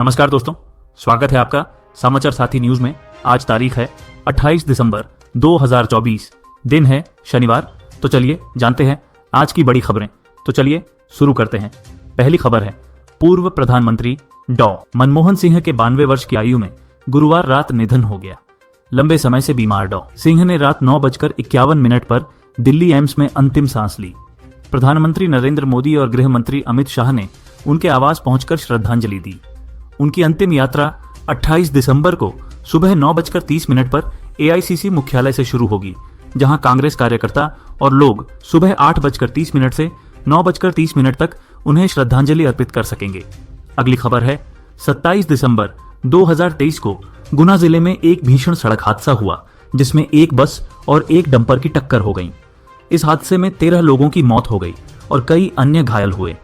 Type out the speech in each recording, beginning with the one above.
नमस्कार दोस्तों, स्वागत है आपका समाचार साथी न्यूज में। आज तारीख है 28 दिसंबर 2024, दिन है शनिवार। तो चलिए जानते हैं आज की बड़ी खबरें। तो चलिए शुरू करते हैं। पहली खबर है, पूर्व प्रधानमंत्री डॉ मनमोहन सिंह के 92 वर्ष की आयु में गुरुवार रात निधन हो गया। लंबे समय से बीमार डॉ सिंह ने रात 9:51 पर दिल्ली एम्स में अंतिम सांस ली। प्रधानमंत्री नरेंद्र मोदी और गृह मंत्री अमित शाह ने उनके आवास पहुंचकर श्रद्धांजलि दी। उनकी अंतिम यात्रा 28 दिसंबर को सुबह 9:30 पर एआईसीसी मुख्यालय से शुरू होगी, जहां कांग्रेस कार्यकर्ता और लोग सुबह 8:30 से 9:30 तक उन्हें श्रद्धांजलि अर्पित कर सकेंगे। अगली खबर है, 27 दिसंबर 2023 को गुना जिले में एक भीषण सड़क हादसा हुआ, जिसमें एक बस और एक डंपर की टक्कर हो गई। इस हादसे में 13 लोगों की मौत हो गई और कई अन्य घायल हुए।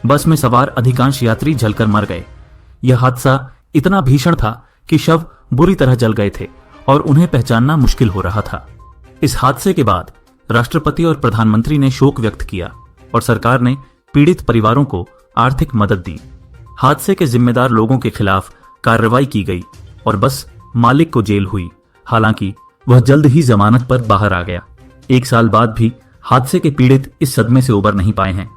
बस में सवार अधिकांश यात्री जलकर मर गए। यह हादसा इतना भीषण था कि शव बुरी तरह जल गए थे और उन्हें पहचानना मुश्किल हो रहा था। इस हादसे के बाद राष्ट्रपति और प्रधानमंत्री ने शोक व्यक्त किया और सरकार ने पीड़ित परिवारों को आर्थिक मदद दी। हादसे के जिम्मेदार लोगों के खिलाफ कार्रवाई की गई और बस मालिक को जेल हुई। हालांकि वह जल्द ही जमानत पर बाहर आ गया। 1 साल बाद भी हादसे के पीड़ित इस सदमे से उबर नहीं पाए हैं।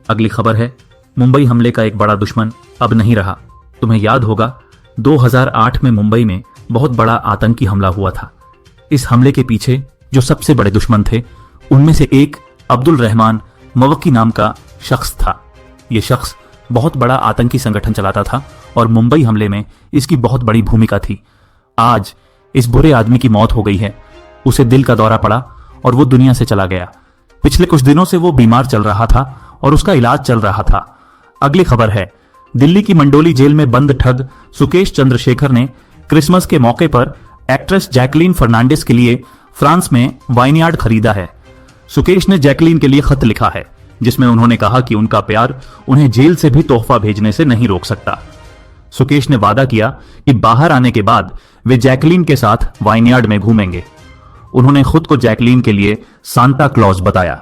अगली खबर है, मुंबई हमले का एक बड़ा दुश्मन अब नहीं रहा। तुम्हें याद होगा, 2008 में मुंबई में बहुत बड़ा आतंकी हमला हुआ था। इस हमले के पीछे जो सबसे बड़े दुश्मन थे, उनमें से एक अब्दुल रहमान मवक्की नाम का शख्स था। यह शख्स बहुत बड़ा आतंकी संगठन चलाता था और मुंबई हमले में इसकी बहुत बड़ी भूमिका थी। आज इस बुरे आदमी की मौत हो गई है। उसे दिल का दौरा पड़ा और वो दुनिया से चला गया। पिछले कुछ दिनों से वो बीमार चल रहा था और उसका इलाज चल रहा था। अगली खबर है, दिल्ली की मंडोली जेल में बंद ठग सुकेश चंद्रशेखर ने क्रिसमस के मौके पर एक्ट्रेस जैकलीन फर्नांडिस के लिए फ्रांस में वाइनयार्ड खरीदा है। सुकेश ने जैकलीन के लिए खत लिखा है, जिसमें उन्होंने कहा कि उनका प्यार उन्हें जेल से भी तोहफा भेजने से नहीं रोक सकता। सुकेश ने वादा किया कि बाहर आने के बाद वे जैकलीन के साथ वाइनयार्ड में घूमेंगे। उन्होंने खुद को जैकलीन के लिए सांता क्लॉज बताया।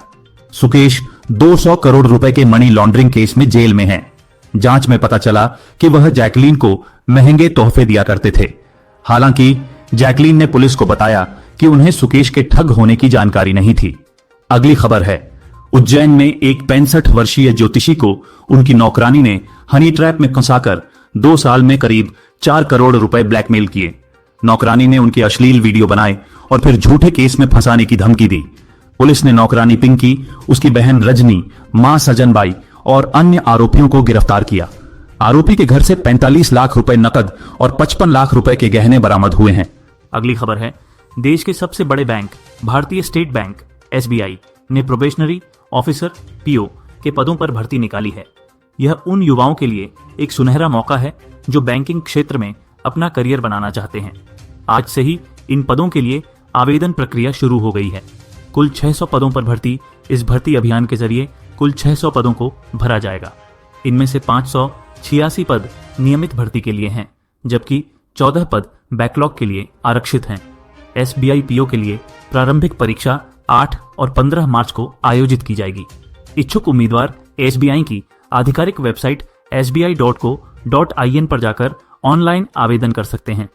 सुकेश 200 करोड़ रुपए के मनी लॉन्ड्रिंग केस में जेल में हैं। जांच में पता चला कि वह जैकलीन को महंगे तोहफे दिया करते थे। हालांकि जैकलीन ने पुलिस को बताया कि उन्हें सुकेश के ठग होने की जानकारी नहीं थी। अगली खबर है, उज्जैन में एक 65 वर्षीय ज्योतिषी को उनकी नौकरानी ने हनी ट्रैप में फंसाकर 2 साल में करीब 4 करोड़ रुपए ब्लैकमेल किए। नौकरानी ने उनके अश्लील वीडियो बनाए और फिर झूठे केस में फंसाने की धमकी दी। पुलिस ने नौकरानी पिंकी, उसकी बहन रजनी, मां सजनबाई और अन्य आरोपियों को गिरफ्तार किया। आरोपी के घर से 45 लाख रुपए नकद और 55 लाख रुपए के गहने बरामद हुए हैं। अगली खबर है, देश के सबसे बड़े बैंक भारतीय स्टेट बैंक एसबीआई ने प्रोबेशनरी ऑफिसर पीओ के पदों पर भर्ती निकाली है। यह उन युवाओं के लिए एक सुनहरा मौका है जो बैंकिंग क्षेत्र में अपना करियर बनाना चाहते हैं। आज से ही इन पदों के लिए आवेदन प्रक्रिया शुरू हो गई है। कुल 600 पदों पर भर्ती इस भर्ती अभियान के जरिए कुल 600 पदों को भरा जाएगा। इनमें से 586 पद नियमित भर्ती के लिए हैं, जबकि 14 पद बैकलॉग के लिए आरक्षित हैं। एसबीआई पीओ के लिए प्रारंभिक परीक्षा 8 और 15 मार्च को आयोजित की जाएगी। इच्छुक उम्मीदवार एसबीआई की आधिकारिक वेबसाइट sbi.co.in पर जाकर ऑनलाइन आवेदन कर सकते हैं।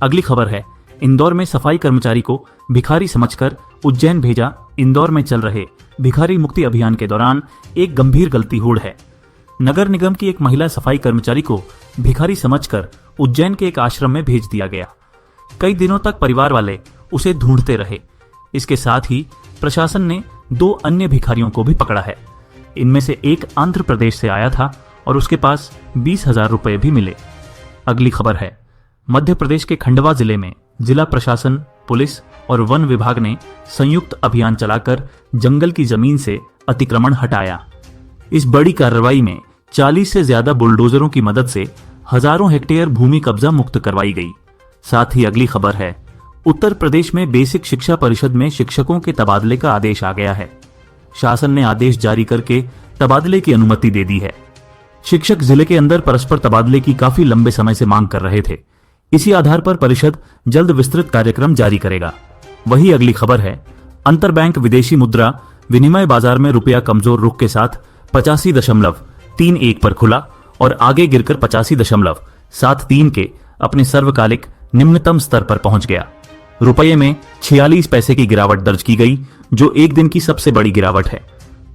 अगली खबर है, इंदौर में सफाई कर्मचारी को भिखारी समझकर उज्जैन भेजा। इंदौर में चल रहे भिखारी मुक्ति अभियान के दौरान एक गंभीर गलती हुई है। नगर निगम की एक महिला सफाई कर्मचारी को भिखारी समझकर उज्जैन के एक आश्रम में भेज दिया गया। कई दिनों तक परिवार वाले उसे ढूंढते रहे। इसके साथ ही प्रशासन ने 2 अन्य भिखारियों को भी पकड़ा है। इनमें से एक आंध्र प्रदेश से आया था और उसके पास 20,000 रुपए भी मिले। अगली खबर है, मध्य प्रदेश के खंडवा जिले में जिला प्रशासन, पुलिस और वन विभाग ने संयुक्त अभियान चलाकर जंगल की जमीन से अतिक्रमण हटाया। इस बड़ी कार्रवाई में 40 से ज्यादा बुलडोजरों की मदद से हजारों हेक्टेयर भूमि कब्जा मुक्त करवाई गई। साथ ही अगली खबर है, उत्तर प्रदेश में बेसिक शिक्षा परिषद में शिक्षकों के तबादले का आदेश आ गया है। शासन ने आदेश जारी करके तबादले की अनुमति दे दी है। शिक्षक जिले के अंदर परस्पर तबादले की काफी लंबे समय से मांग कर रहे थे। इसी आधार पर परिषद जल्द विस्तृत कार्यक्रम जारी करेगा। वही अगली खबर है, अंतर बैंक विदेशी मुद्रा विनिमय बाजार में रुपया कमजोर रुख के साथ 85.31 पर खुला और आगे गिरकर 85.46 7.3 के अपने सर्वकालिक निम्नतम स्तर पर पहुंच गया। रुपये में 46 पैसे की गिरावट दर्ज की गई, जो एक दिन की सबसे बड़ी गिरावट है।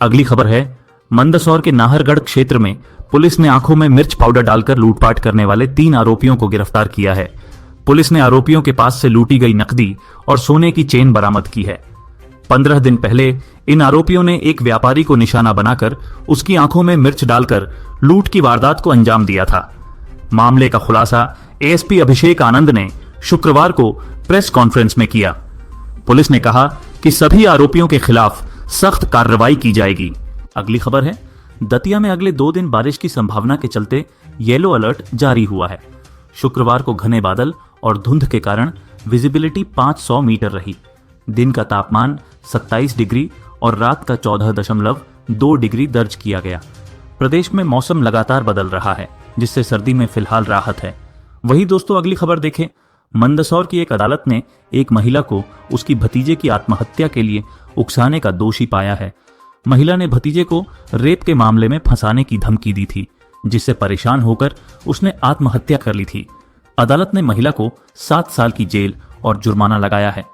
अगली खबर है, मंदसौर के नाहरगढ़ क्षेत्र में पुलिस ने आंखों में मिर्च पाउडर डालकर लूटपाट करने वाले 3 आरोपियों को गिरफ्तार किया है। पुलिस ने आरोपियों के पास से लूटी गई नकदी और सोने की चेन बरामद की है। 15 दिन पहले इन आरोपियों ने एक व्यापारी को निशाना बनाकर उसकी आंखों में मिर्च डालकर लूट की वारदात को अंजाम दिया था। मामले का खुलासा एएसपी अभिषेक आनंद ने शुक्रवार को प्रेस कॉन्फ्रेंस में किया। पुलिस ने कहा कि सभी आरोपियों के खिलाफ सख्त कार्रवाई की जाएगी। अगली खबर है, दतिया में अगले 2 दिन बारिश की संभावना के चलते येलो अलर्ट जारी हुआ है। शुक्रवार को घने बादल और धुंध के कारण विजिबिलिटी 500 मीटर रही। दिन का तापमान 27 डिग्री और रात का 14.2 डिग्री दर्ज किया गया। प्रदेश में मौसम लगातार बदल रहा है, जिससे सर्दी में फिलहाल राहत है। वही दोस्तों, अगली खबर देखें। मंदसौर की एक अदालत ने एक महिला को उसकी भतीजे की आत्महत्या के लिए उकसाने का दोषी पाया है। महिला ने भतीजे को रेप के मामले में फंसाने की धमकी दी थी, जिससे परेशान होकर उसने आत्महत्या कर ली थी। अदालत ने महिला को 7 साल की जेल और जुर्माना लगाया है।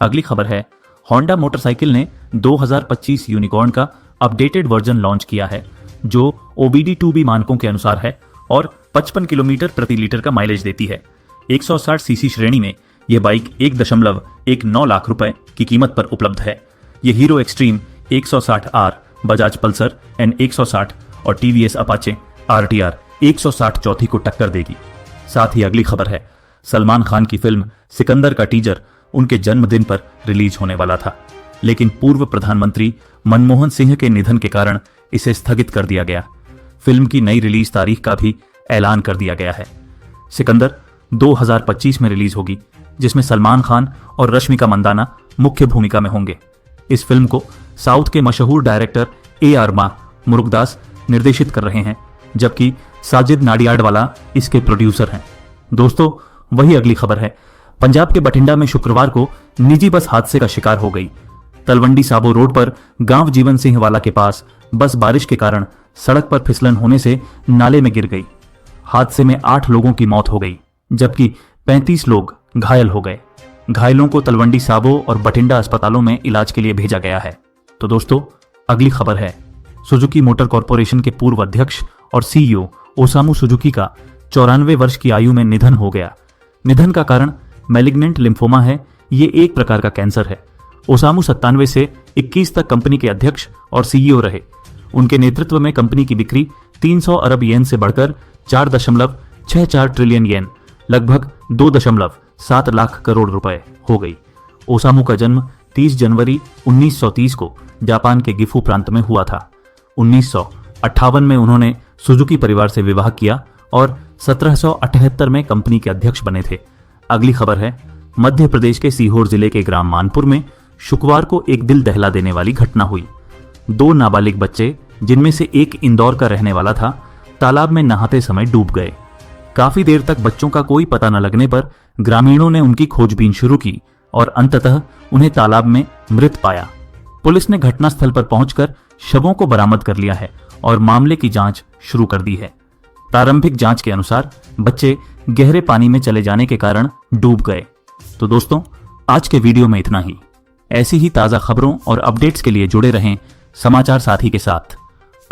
अगली खबर है, होंडा मोटरसाइकिल ने 2025 यूनिकॉर्न का अपडेटेड वर्जन लॉन्च किया है, जो OBD2B मानकों के अनुसार है और 55 किलोमीटर प्रति लीटर का माइलेज देती है। 160 सीसी श्रेणी में यह बाइक 1.19 लाख रुपए की कीमत पर उपलब्ध है। यह hero extreme 160R, Bajaj Pulsar N160 और TVS अपाचे RTR 160 चौथी को टक्कर देगी। साथ ही अगली खबर है, सलमान खान की फिल्म सिकंदर का टीजर उनके जन्मदिन पर रिलीज होने वाला था, लेकिन पूर्व प्रधानमंत्री मनमोहन सिंह के निधन के कारण इसे स्थगित कर दिया गया। फिल्म की नई रिलीज तारीख का भी ऐलान कर दिया गया है। सिकंदर 2025 में रिलीज होगी, जिसमें सलमान खान और रश्मिका मंदाना मुख्य भूमिका में होंगे। इस फिल्म को साउथ के मशहूर डायरेक्टर AR मुरुगदास निर्देशित कर रहे हैं, जबकि साजिद नाडियाडवाला इसके प्रोड्यूसर हैं। दोस्तों, वही अगली खबर है, पंजाब के बठिंडा में शुक्रवार को निजी बस हादसे का शिकार हो गई। तलवंडी साबो रोड पर गांव जीवन सिंह वाला के पास बस बारिश के कारण सड़क पर फिसलन होने से नाले में गिर गई। हादसे में 8 लोगों की मौत हो गई, जबकि 35 लोग घायल हो गए। घायलों को तलवंडी साबो और बठिंडा अस्पतालों में इलाज के लिए भेजा गया है। तो दोस्तों, अगली खबर है, सुजुकी मोटर कॉर्पोरेशन के पूर्व अध्यक्ष और CEO ओसामू सुजुकी का 94 वर्ष की आयु में निधन हो गया। निधन का कारण मैलिग्नेंट लिम्फोमा है। ये एक प्रकार का कैंसर है। ओसामू 97 से 21 तक कंपनी के अध्यक्ष और CEO रहे। उनके नेतृत्व में कंपनी की बिक्री 300 अरब येन से बढ़कर 4.64 ट्रिलियन येन, लगभग 2.7 लाख करोड़ रुपए हो गई। ओसामू का जन्म 30 जनवरी 1930 को जापान के गिफू प्रांत में हुआ था। 1958 में उन्होंने सुजुकी परिवार से विवाह किया और 1778 में कंपनी के अध्यक्ष बने थे। अगली खबर है, मध्य प्रदेश के सीहोर जिले के ग्राम मानपुर में शुक्रवार को एक दिल दहला देने वाली घटना हुई। 2 नाबालिग बच्चे, जिनमें से एक इंदौर का रहने वाला था, तालाब में नहाते समय डूब गए। काफी देर तक बच्चों का कोई पता न लगने पर ग्रामीणों ने उनकी खोजबीन शुरू की और अंततः उन्हें तालाब में मृत पाया। पुलिस ने घटनास्थल पर पहुंचकर शवों को बरामद कर लिया है और मामले की जांच शुरू कर दी है। प्रारंभिक जांच के अनुसार बच्चे गहरे पानी में चले जाने के कारण डूब गए। तो दोस्तों, आज के वीडियो में इतना ही। ऐसी ही ताजा खबरों और अपडेट्स के लिए जुड़े रहें समाचार साथी के साथ।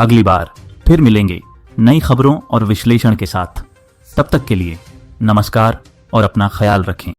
अगली बार फिर मिलेंगे नई खबरों और विश्लेषण के साथ। तब तक के लिए नमस्कार और अपना ख्याल रखें।